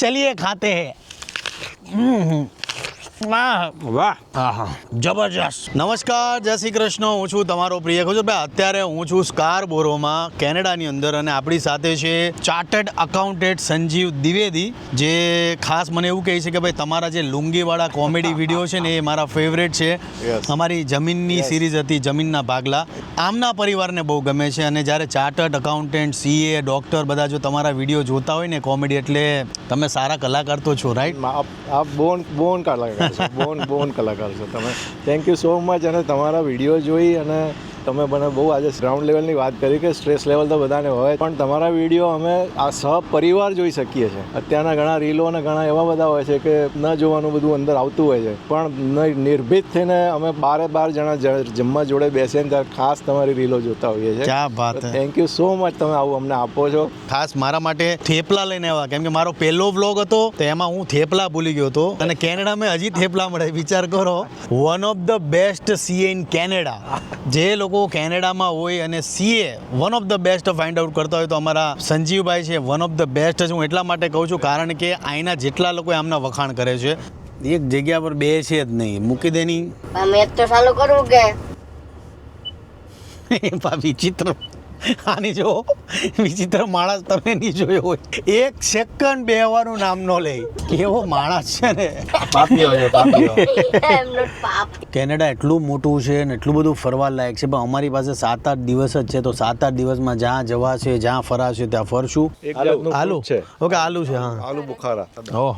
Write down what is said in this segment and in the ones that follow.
चलिए खाते हैं। વાહ હા જબરજસ્ત। નમસ્કાર, જય શ્રી કૃષ્ણ। હું છું તમારો પ્રિય ખુશભાઈ। અત્યારે હું છું સ્કારબોરોમાં, કેનેડાની અંદર, અને આપણી સાથે છે ચાર્ટર્ડ અકાઉન્ટન્ટ સંજીવ દ્વિવેદી, જે ખાસ મને એવું કહે છે કે ભાઈ તમારા જે લુંગીવાળા કોમેડી વિડીયો છે ને એ મારા ફેવરેટ છે। અમારી જમીનની સિરીઝ હતી જમીનના ભાગલા, આમના પરિવારને બહુ ગમે છે। અને જ્યારે ચાર્ટર્ડ અકાઉન્ટન્ટ, સીએ, ડૉક્ટર બધા જો તમારા વિડીયો જોતા હોય ને કોમેડી, એટલે તમે સારા કલાકાર તો છો, રાઈટ? આપ બોન કલાકાર બોન કલાકાર છો તમે। Thank you so much. અને તમારા વિડીયો જોઈ અને તમે મને બહુ આજે ગ્રાઉન્ડ લેવલની વાત કરી કે સ્ટ્રેસ લેવલ તો બધાને હોય, પણ તમારા વિડીયો અમે આ સહપરિવાર જોઈ શકીએ છીએ। અત્યારના ઘણા રીલો અને ઘણા એવા બધા હોય છે કે ન જોવાનું બધું અંદર આવતું હોય છે, પણ નિર્ભીત થઈને અમે બાર જણા જમવા જોડે બેસીને ત્યારે ખાસ તમારી રીલો જોતા હોઈએ છીએ। ક્યાં વાત છે। થેન્ક યુ સો મચ, તમે આવું અમને આપો છો। ખાસ મારા માટે થેપલા લઈને આવ્યા, કેમ કે મારો પહેલો વ્લોગ હતો તો એમાં હું થેપલા ભૂલી ગયો હતો, અને કેનેડામાં હજી થેપલા મળે, વિચાર કરો। One of the best CA in Canada. જે લોકો કેનેડામાં હોય અને CA one of the best find out કરતા હોય તો અમારા સંજીવભાઈ છે વન ઓફ ધ બેસ્ટ છે। હું એટલા માટે કહું છું કારણ કે અહીંના જેટલા લોકો આમના વખાણ કરે છે, એક જગ્યા પર બે છે જ નહીં, મૂકી દેની મેં તો ચાલુ કરું કે વિચિત્ર। આની જો વિચિત્ર માણસ તમે નહીં જોયો હોય, એક સેકન્ડ બેહવાનું નામ ન લે, કેવો માણસ છે ને। કેનેડા એટલું મોટું છે ને એટલું બધું ફરવા લાયક છે, પણ અમારી પાસે 7-8 દિવસ જ છે, તો 7-8 દિવસમાં જ્યાં જવાશે, જ્યાં ફરાશે ત્યાં ફરશું। આલુ છે, ઓકે, આલુ છે, હા, આલુ બુખારા। ઓહ,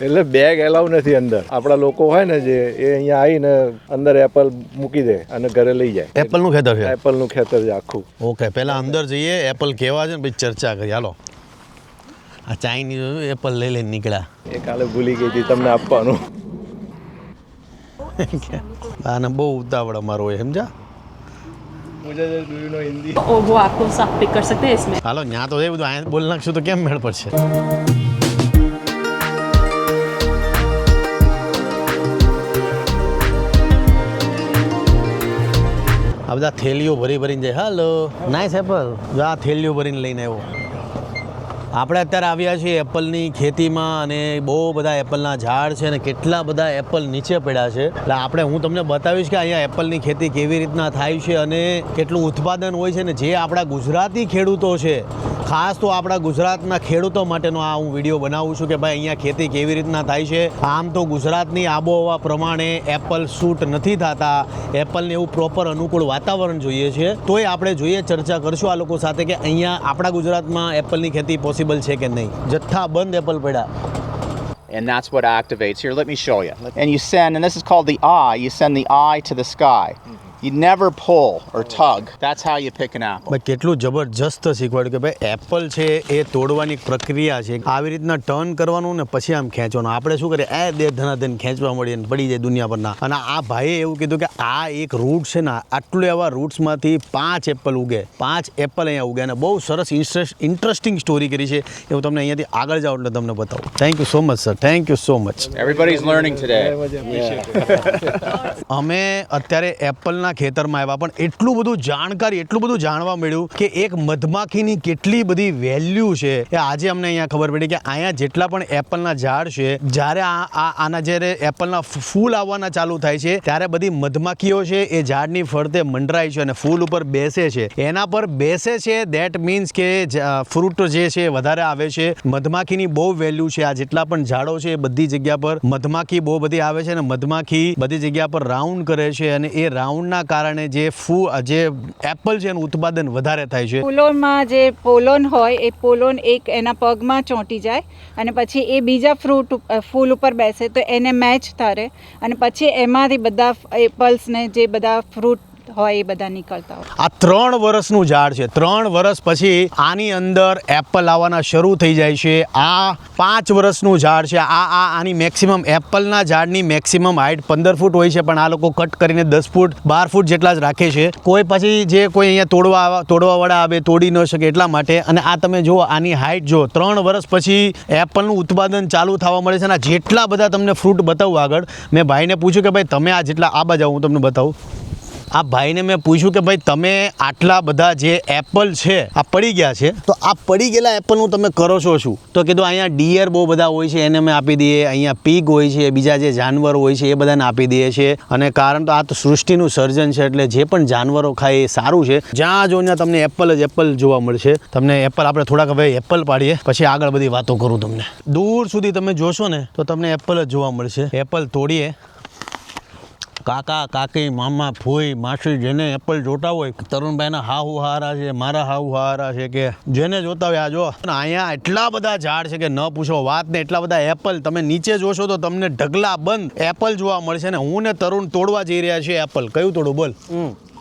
એટલે બેગ એલાવ નથી અંદર। આપણા લોકો હોય ને જે એ અહીંયા આવીને અંદર એપલ મૂકી દે અને ઘરે લઈ જાય। એપલનું ખેતર છે, એપલનું ખેતર છે આખું। ઓકે, પહેલા અંદર જઈએ, એપલ કેવા છે ને પછી ચર્ચા કરીએ। હાલો, આ ચાઇનીઝ એપલ લઈ લઈને નીકળ્યા। એ કાલે ભૂલી ગઈ હતી તમને આપવાનું। આને બહુ ઉતાવળ અમારો હોય, સમજા। मुझे जो डू यू नो हिंदी और वो आपको सब पिक कर सकते हैं इसमें। હાલો, ત્યાં તો એ બધું અહીંયા બોલ નાખશું તો કેમ મેળ પડશે। આ બધા થેલીઓ ભરીને જાય। હાલો, નાઇસ એપલ, જો આ થેલીઓ ભરીને લઈને આવ્યો। આપણે અત્યારે આવ્યા છીએ એપલની ખેતીમાં, અને બહુ બધા એપલના ઝાડ છે અને કેટલા બધા એપલ નીચે પડ્યા છે। એટલે હું તમને બતાવીશ કે અહીંયા એપલની ખેતી કેવી રીતના થાય છે અને કેટલું ઉત્પાદન હોય છે, ને જે આપણા ગુજરાતી ખેડૂતો છે, ખાસ તો આપણા ગુજરાતના ખેડૂતો માટેનો આ હું વિડીયો બનાવું છું કે ભાઈ અહીંયા ખેતી કેવી રીતના થાય છે। આમ તો ગુજરાતની આબોહવા પ્રમાણે એપલ શૂટ નથી થતા, એપલને એવું પ્રોપર અનુકૂળ વાતાવરણ જોઈએ છે, તોય આપણે જોઈએ, ચર્ચા કરશું આ લોકો સાથે કે અહીંયા આપણા ગુજરાતમાં એપલની ખેતી પોસિબલ છે કે નહીં। જથ્થાબંધ એપલ પડ્યા। And that's what activates. Here, let me show you. And you send, and this is called the eye, you send the eye to the sky. You never pull or tug. That's how you pick an apple. ભાઈ કેટલું જબરજસ્ત શીખવાડ્યું કે ભાઈ Apple છે એ તોડવાની પ્રક્રિયા છે, આવી રીતના ટર્ન કરવાનું ને પછી આમ ખેંચવાનું। આપણે શું કરીએ, દે ધનાધન ખેંચવા મળીએ ને પડી જાય દુનિયા પરના। અને આ ભાઈએ એવું કીધું કે આ એક રૂટ છે ને, આટલું એવા રૂટ્સમાંથી 5 એપલ ઉગે, 5 એપલ અહીંયા ઉગે, અને બહુ સરસ ઇન્ટરેસ્ટિંગ સ્ટોરી કરી છે, એ હું તમને અહીંયાથી આગળ જાઉં એટલે તમને બતાવું। Thank you so much sir, thank you so much. Everybody's learning today. અમે અત્યારે એપલના ખેતરમાં આવ્યા, પણ એટલું બધું જાણકારી, એટલું બધું જાણવા મળ્યું કે એક મધમાખીની કેટલી બધી વેલ્યુ છે એ આજે અમને અહીંયા ખબર પડી કે અહીંયા જેટલા પણ એપલના ઝાડ છે, જ્યારે આના જ્યારે એપલના ફૂલ આવવાના ચાલુ થાય છે ત્યારે બધી મધમાખીઓ છે એ ઝાડની ફરતે મંડરાય છે અને ફૂલ ઉપર બેસે છે। એના પર બેસે છે, દેટ મીન્સ કે ફ્રૂટ જે છે વધારે આવે છે। મધમાખીની બહુ વેલ્યુ છે। આ જેટલા પણ ઝાડો છે એ બધી જગ્યા પર મધમાખી બહુ બધી આવે છે, અને મધમાખી બધી જગ્યા પર રાઉન્ડ કરે છે, અને એ રાઉન્ડના કારણે જે એપલ છે એનું ઉત્પાદન વધારે થાય છે। ફૂલોમાં જે પોલોન હોય એ પોલોન એક એના પગમાં ચોંટી જાય, અને પછી એ બીજા ફૂલ ઉપર બેસે તો એને મેચ કરે, અને પછી એમાંથી બધા એપલ્સને જે બધા ફ્રૂટ હોય એ બધા નીકળતા હોય। આ 3 વર્ષનું ઝાડ છે, 3 વર્ષ પછી આની અંદર એપલ આવવાના શરૂ થઈ જાય છે। આ 5 વર્ષનું ઝાડ છે। આની મેક્સિમમ એપલના ઝાડની મેક્સિમમ હાઇટ 15 ફૂટ હોય છે, પણ આ લોકો કટ કરીને 10 ફૂટ 12 ફૂટ જેટલા જ રાખે છે। કોઈ પછી જે કોઈ અહીંયા તોડવાવાળા આવે તોડી ન શકે એટલા માટે। અને આ તમે જુઓ, આની હાઇટ જો 3 વર્ષ પછી એપલનું ઉત્પાદન ચાલુ થવા મળે છે। અને જેટલા બધા તમને ફ્રૂટ બતાવું આગળ, મેં ભાઈને પૂછ્યું કે ભાઈ તમે આ જેટલા આ બાજુ હું તમને બતાવું, આ ભાઈને મેં પૂછ્યું કે ભાઈ તમે આટલા બધા જે એપલ છે આ પડી ગયા છે, તો આ પડી ગયેલા એપલનું તમે કરો છો શું? તો કીધું અહીંયા ડિયર બહુ બધા હોય છે એને અમે આપી દઈએ, અહીંયા પીગ હોય છે, બીજા જે જાનવર હોય છે એ બધાને આપી દઈએ છીએ. અને કારણ તો આ તો સૃષ્ટિનું સર્જન છે, એટલે જે પણ જાનવરો ખાય એ સારું છે. જ્યાં જો ત્યાં તમને એપલ જ એપલ જોવા મળશે. તમને એપલ આપણે થોડાક હવે એપલ પાડીએ પછી આગળ બધી વાતો કરું તમને. દૂર સુધી તમે જોશો ને તો તમને એપલ જ જોવા મળશે. એપલ તોડીએ, કાકા કાકી મામા ફોઈ માસી જેને એપલ જોતા હોય, તરુણભાઈના હાહુ હારા છે, મારા હાહુ હારા છે, કે જેને જોતા હોય આ જો. અહીંયા એટલા બધા ઝાડ છે કે ન પૂછો વાત ને. એટલા બધા એપલ તમે નીચે જોશો તો તમને ઢગલા બંધ એપલ જોવા મળશે. ને હું ને તરુણ તોડવા જઈ રહ્યા છીએ એપલ. કયું તોડું બોલ?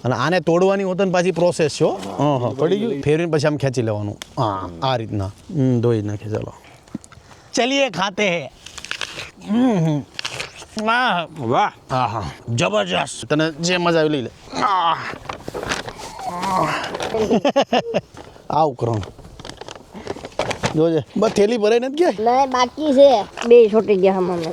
અને આને તોડવાની હોત ને પાછી પ્રોસેસ છો. હા પડી ગયું, ફેરવીને પછી આમ ખેંચી લેવાનું. હા આ રીતના ધોઈ નાખે. ચલો ચલીએ ખાતે હે. વાહ હા જબરજસ્ત. તને જે મજા આવી લઈ લે. આવ કરો જોજે, બસ થેલી ભરાઈ નથી ગયા. નહીં બાકી છે, 2 છોટી ગયા મને.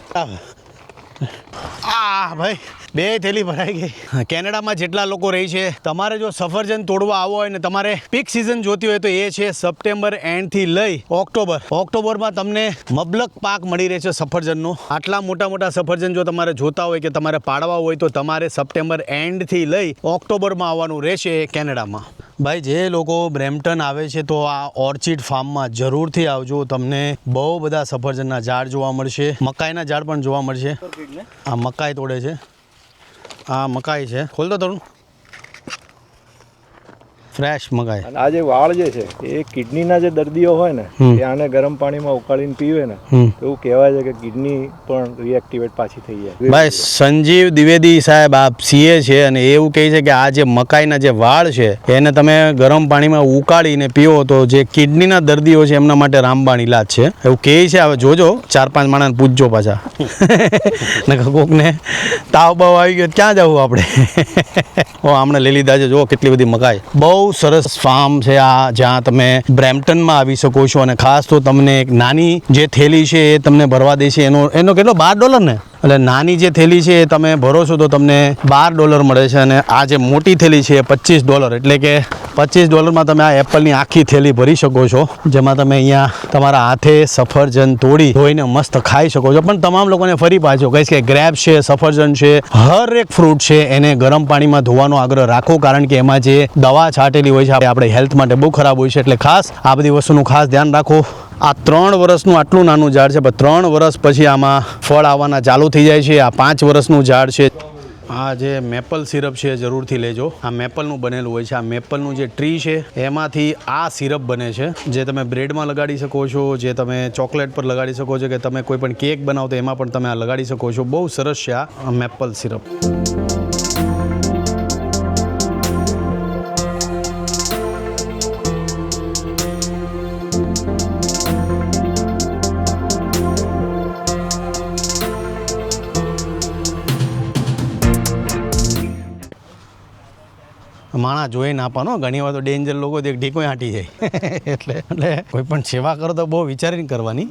ભાઈ 2 થેલી ભરાઈ ગઈ. કેનેડામાં જેટલા લોકો રહી છે, તમારે જો સફરજન તોડવા આવો હોય ને તમારે પીક સિઝન જોતી હોય તો એ છે સપ્ટેમ્બર એન્ડથી લઈ ઓક્ટોબર. ઓક્ટોબરમાં તમને મબલક પાક મળી રહે છે સફરજનનો. આટલા મોટા મોટા સફરજન જો તમારે જોતા હોય કે તમારે પાડવા હોય તો તમારે સપ્ટેમ્બર એન્ડથી લઈ ઓક્ટોબરમાં આવવાનું રહેશે કેનેડામાં. ભાઈ જે લોકો બ્રેમ્પટન આવે છે તો આ ઓર્ચિડ ફાર્મમાં જરૂરથી આવજો. તમને બહુ બધા સફરજનના ઝાડ જોવા મળશે, મકાઈના ઝાડ પણ જોવા મળશે. આ મકાઈ તોડે છે, આ મકાઈ છે. ખોલતો થોડું, ફ્રેશ મકાઈ. અને આ જે વાળ જે છે એ કિડનીના જે દર્દીઓ હોય ને એ આને ગરમ પાણીમાં ઉકાળીને પીવે ને એવું કહેવાય છે કે કિડની પણ રિએક્ટિવેટ પાછી થઈ જાય. ભાઈ સંજીવ દ્વિવેદી સાહેબ આ સીએ છે અને એવું કહે છે કે આ જે મકાઈના જે વાળ છે એને તમે ગરમ પાણીમાં ઉકાળીને પીવો તો જે કિડનીના દર્દીઓ છે એમના માટે રામબાણ ઇલાજ છે એવું કહે છે. હવે જોજો 4-5 માણસને પૂછજો પાછા. કોકને તાવ બાવ આવી ગયો ક્યાં જવું આપણે. આમણે લઈ લીધા છે. જો કેટલી બધી મકાઈ. બહુ સરસ ફાર્મ છે આ, જ્યાં તમે બ્રેમ્પટનમાં આવી શકો છો. અને ખાસ તો તમને એક નાની જે થેલી છે એ તમને ભરવા દેશે. એનો કેટલો $12 ને? એટલે નાની જે થેલી છે એ તમે ભરો છો તો તમને $12 મળે છે. અને આ જે મોટી થેલી છે એ $25. એટલે કે $25 તમે આ એપલની આખી થેલી ભરી શકો છો, જેમાં તમે અહીંયા તમારા હાથે સફરજન તોડી ધોઈને મસ્ત ખાઈ શકો છો. પણ તમામ લોકોને ફરી પાછો કહીશ કે ગ્રેપ્સ છે, સફરજન છે, હર એક ફ્રૂટ છે એને ગરમ પાણીમાં ધોવાનો આગ્રહ રાખો, કારણ કે એમાં જે દવા છાંટેલી હોય છે આપણે હેલ્થ માટે બહુ ખરાબ હોય છે. એટલે ખાસ આ બધી વસ્તુનું ખાસ ધ્યાન રાખો. આ 3 વર્ષનું આટલું નાનું ઝાડ છે, પણ 3 વર્ષ પછી આમાં ફળ આવવાના ચાલુ થઈ જાય છે. આ 5 વર્ષનું ઝાડ છે. આ જે મેપલ સિરપ છે જરૂરથી લેજો. આ મેપલનું બનેલું હોય છે. આ મેપલનું જે ટ્રી છે એમાંથી આ સિરપ બને છે, જે તમે બ્રેડમાં લગાડી શકો છો, જે તમે ચોકલેટ પર લગાડી શકો છો, કે તમે કોઈ પણ કેક બનાવો તો એમાં પણ તમે આ લગાડી શકો છો. બહુ સરસ છે આ મેપલ સિરપ. માણા જોઈને આપવાનો. ઘણી વાર તો ડેન્જર લોકો એક ઢીકો હાંટી જાય. એટલે કોઈ પણ સેવા કરો તો બહુ વિચારીને કરવાની.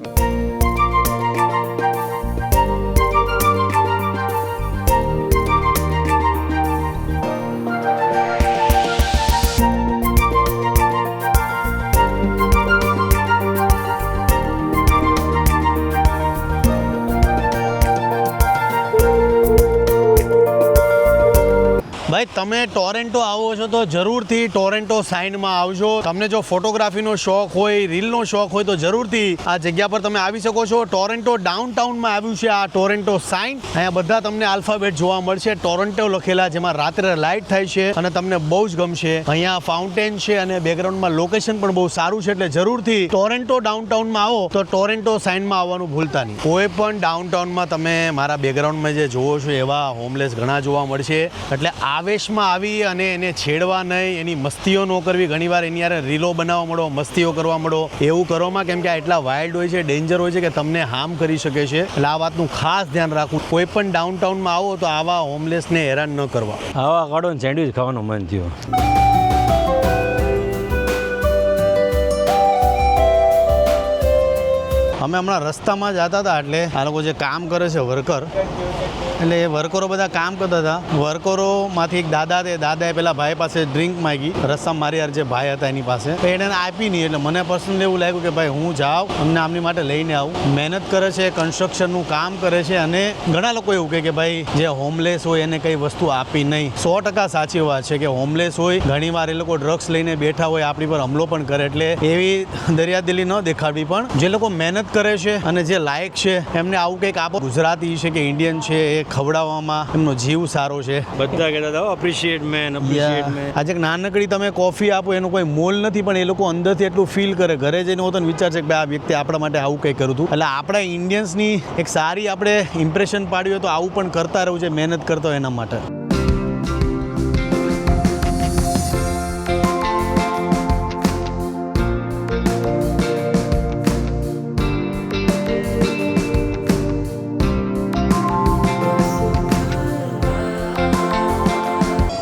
ભાઈ તમે ટોરેન્ટો આવો છો તો જરૂરથી ટોરેન્ટો સાઇનમાં આવજો. તમને જો ફોટોગ્રાફીનો શોખ હોય, રીલનો શોખ હોય તો જરૂરથી આ જગ્યા પર તમે આવી શકો છો. ટોરેન્ટો ડાઉનટાઉનમાં આવ્યું છે આ ટોરેન્ટો સાઇન. અહીંયા બધા તમને આલ્ફાબેટ જોવા મળશે, ટોરેન્ટો લખેલા, જેમાં રાત્રે લાઇટ થાય છે અને તમને બહુ જ ગમશે. અહીંયા ફાઉન્ટેન છે અને બેકગ્રાઉન્ડમાં લોકેશન પણ બહુ સારું છે. એટલે જરૂરથી ટોરેન્ટો ડાઉનટાઉનમાં આવો તો ટોરેન્ટો સાઇનમાં આવવાનું ભૂલતા નહીં. કોઈ પણ ડાઉનટાઉનમાં તમે મારા બેકગ્રાઉન્ડમાં જે જોવો છો એવા હોમલેસ ઘણા જોવા મળશે. એટલે આવેશમાં આવી અને એને છેડવા નહીં, એની મસ્તીઓ ન કરવી. ઘણીવાર એની યાર રીલો બનાવવા મળો, મસ્તીઓ કરવા મળો, એવું કરવામાં, કેમ કે આ એટલા વાઇલ્ડ હોય છે, ડેન્જર હોય છે કે તમને હાર્મ કરી શકે છે. એટલે આ વાતનું ખાસ ધ્યાન રાખવું. કોઈ પણ ડાઉનટાઉનમાં આવો તો આવા હોમલેસને હેરાન ન કરવા. આવા કાઢો ને સેન્ડવિચ ખાવાનું મન થયું. અમે હમણાં રસ્તામાં જતા હતા એટલે આ લોકો જે કામ કરે છે વર્કર એટલે એ વર્કરો બધા કામ કરતા હતા. વર્કરોમાંથી એક દાદા તે દાદાએ પેલા ભાઈ પાસે ડ્રિંક માંગી. રસ્તા મારી યાર જે ભાઈ હતા એની પાસે, તો એને આપી નહીં. એટલે મને પર્સનલી એવું લાગ્યું કે ભાઈ હું જાઉં, અમને આમની માટે લઈને આવું. મહેનત કરે છે, કન્સ્ટ્રક્શનનું કામ કરે છે, અને ઘણા લોકો એવું કહે કે ભાઈ જે હોમલેસ હોય એને કઈ વસ્તુ આપી નહીં. 100% સાચી વાત છે કે હોમલેસ હોય, ઘણીવાર એ લોકો ડ્રગ્સ લઈને બેઠા હોય, આપણી પર હુમલો પણ કરે. એટલે એવી દરિયાદિલી ન દેખાડવી, પણ જે લોકો મહેનત કરે છે અને જે લાયક છે એમને આવું કંઈક આપો. ગુજરાતી છે કે ઇન્ડિયન છે, એ ખવડાવવામાં એમનો જીવ સારો છે. બધા કહેતા હતા અપ્રિશિએટ મેન, અપ્રિશિએટ મેન. આજે નાનકડી તમે કોફી આપો એનું કોઈ મોલ નથી, પણ એ લોકો અંદરથી એટલું ફીલ કરે. ઘરે જઈને હોતો ને વિચાર છે કે ભાઈ આ વ્યક્તિ આપણા માટે આવું કંઈ કરું હતું. એટલે આપણા ઇન્ડિયન્સની એક સારી આપણે ઇમ્પ્રેશન પાડ્યું હોય તો આવું પણ કરતા રહેવું છે, મહેનત કરતા હોય એના માટે.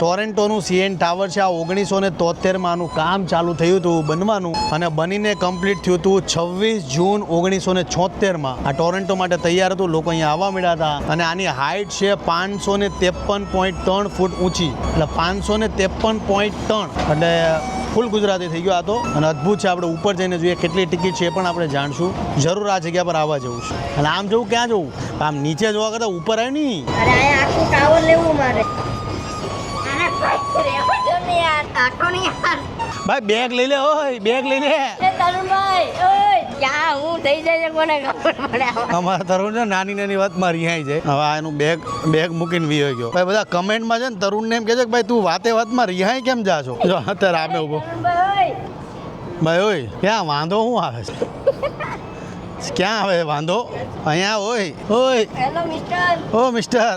ટોરેન્ટોનું CN ટાવર છે. આ 1973માં આનું કામ ચાલુ થયું હતું બનવાનું, અને બનીને કમ્પ્લીટ થયું હતું 26 જૂન 1976માં. આ ટોરેન્ટો માટે તૈયાર હતું, લોકો અહીંયા આવવા મળ્યા હતા. અને આની હાઇટ છે 553.3 ફૂટ ઊંચી, એટલે 553.3, એટલે ફૂલ ગુજરાતી થઈ ગયો આ તો. અને અદ્ભુત છે. આપણે ઉપર જઈને જોઈએ કેટલી ટિકિટ છે એ પણ આપણે જાણશું. જરૂર આ જગ્યા પર આવવા જવું છે. અને આમ જવું ક્યાં જવું? આમ નીચે જોવા કરતાં ઉપર આવે નહીં. અરે અહીંયા આખું ટાવર લેવું મારે. રહેવા દો ને યાર, આટો નહીં યાર. ભાઈ બેગ લઈ લે, ઓય બેગ લઈ લે. એ તરુણભાઈ, ઓય ક્યાં હું થઈ જાય છે કોને ખબર પડે આમાં? અમારા તરુણ છે નાની નાની વાતમાં રિહાઈ જાય. હવે આ એનું બેગ મૂકીને વીયો ગયો. ભાઈ બધા કમેન્ટમાં છે ને તરુણને એમ કહે છે કે ભાઈ તું વાતમાં રિહાઈ કેમ જા છો? જો અત્યારે આમે ઊભો. તરુણભાઈ, ભાઈ ઓય ક્યાં વાંધો શું આવે છે? ક્યાં આવે વાંધો? અહીંયા ઓય હેલો મિસ્ટર. ઓ મિસ્ટર.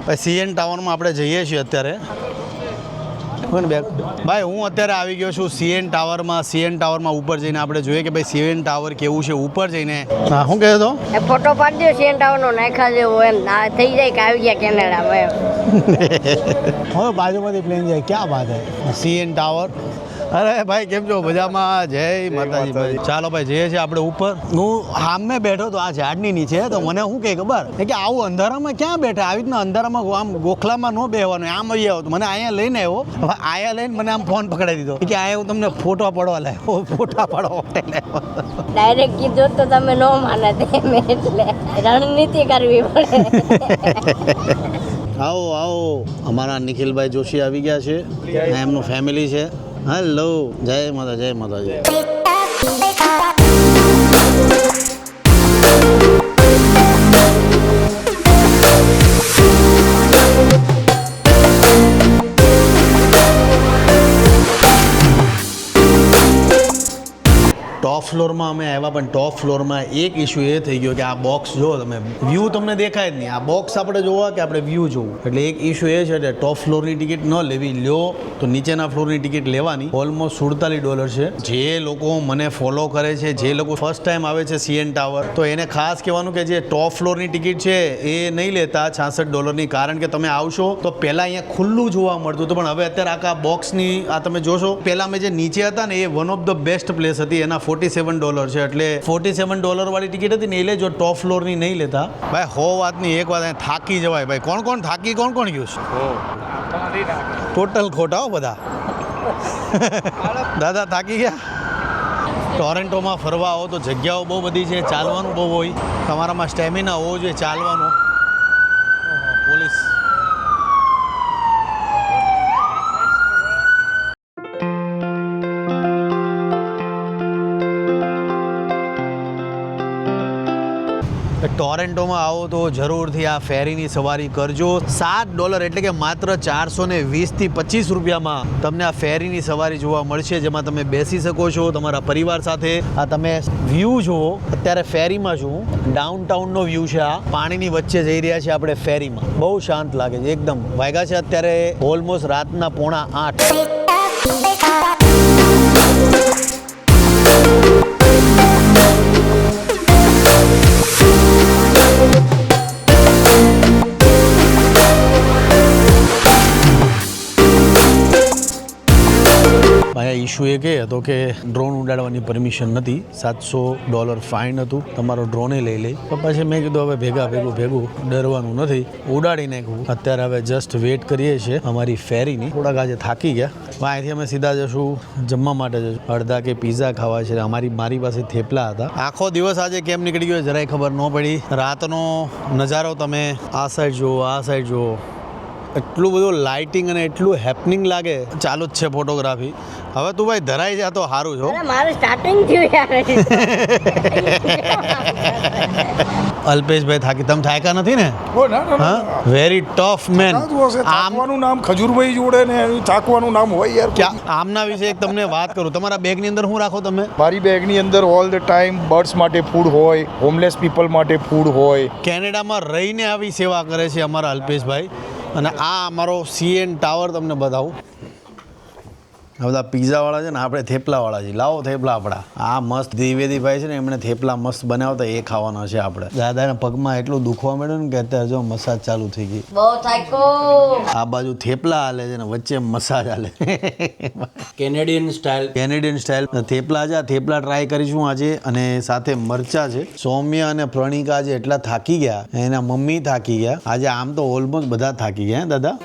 ભાઈ CN ટાવરમાં આપણે જઈએ છીએ અત્યારે. ભાઈ હું અત્યારે આવી ગયો છું CN ટાવરમાં ઉપર જઈને આપણે જોઈએ કે ભાઈ CN ટાવર કેવું છે ઉપર જઈને. હા શું કહે તો? એ ફોટો પાડજો CN ટાવરનો, નાખ્યા જેવો એમ થઈ જાય કે આવી ગયા કેનેડામાં એમ. હવે બાજુમાંથી પ્લેન જાય, ક્યાં વાત હે? CN tower. અરે ભાઈ કેમ છો? મજામાં? જય માતાજી ભાઈ. ચાલો ભાઈ જઈએ છીએ આપણે ઉપર. હું સામે બેઠો તો આ ઝાડની નીચે, તો મને શું કહે ખબર કે આવું અંધારામાં ક્યાં બેઠા? આવી રીતના અંધારામાં આમ ગોખલામાં ન બેહવાનું, આમ આવી આવો. મને અહીંયા લઈને આવ્યો. હવે અહીંયા લઈને મને આમ ફોન પકડાવી દીધો કે અહીંયા હું તમને ફોટો પાડવા લાવ્યો. ફોટા પાડવા ડાયરેક્ટ કીધું તો તમે ન માને તેમ, એટલે રણનીતિ કરવી પડે. આવો અમારા નિખિલભાઈ જોશી આવી ગયા છે. એમનું ફેમિલી છે. હેલો, જય માતાજી. ટોપ ફ્લોરમાં અમે આવ્યા, પણ ટોપ ફ્લોરમાં એક ઇસ્યુ એ થઈ ગયો કે આ બોક્સ જો તમે, વ્યૂ તમને દેખાય જ નહીં. આ બોક્સ આપણે જોવા કે આપણે વ્યૂ જોવું, એટલે એક ઇસ્યુ એ છે કે ટોપ ફ્લોરની ટિકિટ ન લેવી. લ્યો તો નીચેના ફ્લોરની ટિકિટ લેવાની. ઓલમોસ્ટ $47 છે. જે લોકો મને ફોલો કરે છે, જે લોકો ફર્સ્ટ ટાઈમ આવે છે CN ટાવર, તો એને ખાસ કહેવાનું કે જે ટોપ ફ્લોરની ટિકિટ છે એ નહીં લેતા $66, કારણ કે તમે આવશો તો પહેલાં અહીંયા ખુલ્લું જોવા મળતું હતું, પણ હવે અત્યારે આખા બોક્સની આ તમે જોશો. પહેલાં મેં જે નીચે હતા ને એ one of the best place હતી. એના $47 છે, એટલે $47 વાળી ટિકિટ હતી ને એ લેજો. ટોપ ફ્લોરની નહીં લેતા. ભાઈ વાતની એક વાત, થાકી જવાય ભાઈ. કોણ ગયું છે? ટોટલ ખોટા હો બધા. દાદા થાકી ગયા. ટોરેન્ટોમાં ફરવા આવો તો જગ્યાઓ બહુ બધી છે, ચાલવાનું બહુ હોય. તમારામાં સ્ટેમિના હોવો જોઈએ ચાલવાનું. પોલીસ ટોરેન્ટોમાં આવો તો જરૂરથી આ ફેરીની સવારી કરજો. $7 એટલે કે માત્ર 420 થી 25 રૂપિયામાં તમને આ ફેરીની સવારી જોવા મળશે, જેમાં તમે બેસી શકો છો તમારા પરિવાર સાથે. આ તમે વ્યૂ જુઓ, અત્યારે ફેરીમાં છું. ડાઉનટાઉનનો વ્યૂ છે. આ પાણીની વચ્ચે જઈ રહ્યા છે આપણે ફેરીમાં. બહુ શાંત લાગે છે એકદમ. વાગ્યા છે અત્યારે ઓલમોસ્ટ રાતના 7:45. ઇશ્યુ એક એ હતો કે ડ્રોન ઉડાડવાની પરમિશન નથી, $700 ફાઇન હતું, તમારો ડ્રોને લઈ લે. પણ પછી મેં કીધું હવે ભેગું ડરવાનું નથી, ઉડાડી નાખ્યું. અત્યારે હવે જસ્ટ વેટ કરીએ છીએ અમારી ફેરીની. થોડાક આજે થાકી ગયા. અહીંથી અમે સીધા જશું જમવા માટે જશું, અડધા કે પીઝા ખાવા છે. મારી પાસે થેપલા હતા. આખો દિવસ આજે કેમ નીકળી ગયો જરાય ખબર ન પડી. રાતનો નજારો તમે આ સાઈડ જુઓ, આ સાઈડ જુઓ, એટલું બધું લાઇટિંગ અને એટલું હેપનિંગ લાગે. ચાલુ જ છે ફોટોગ્રાફી. હવે તું ભાઈ ધરાઈ જા તો સારું છો. અરે મારું સ્ટાર્ટિંગ થયું યાર. અલ્પેશભાઈ થાકી, તમે થાક્યા નથી ને? હા, વેરી ટફ મેન. ચાકવાનું નામ ખજૂરભાઈ જોડે ને ચાકવાનું નામ હોય યાર. ક્યાં આમના વિશે એક તમને વાત કરું. તમારા બેગની અંદર શું રાખો તમે? મારી બેગની અંદર ઓલ ધ ટાઈમ બર્ડ્સ માટે ફૂડ હોય, હોમલેસ પીપલ માટે ફૂડ હોય. કેનેડામાં રહીને આવી સેવા કરે છે અમારા અલ્પેશભાઈ. અને આ અમારો CN ટાવર તમને બતાવું. આ બધા પીઝાવાળા છે ને, આપણે થેપલાવાળા છીએ. લાવો થેપલા આપણા. આ મસ્ત દ્વિવેદીભાઈ છે ને, એમણે થેપલા મસ્ત બનાવતા, એ ખાવાના છે આપણે. દાદાના પગમાં એટલું દુખવા માંડ્યું ને કે અત્યારે જો મસાજ ચાલુ થઈ ગઈ. બહુ થાકો. આ બાજુ થેપલા હાલે છે ને વચ્ચે મસાજ હાલે. કેનેડિયન સ્ટાઇલ થેપલા છે. થેપલા ટ્રાય કરીશું આજે. અને સાથે મરચા છે. સૌમ્ય અને પ્રણીકા આજે એટલા થાકી ગયા, એના મમ્મી થાકી ગયા આજે. આમ તો ઓલમોસ્ટ બધા થાકી ગયા દાદા.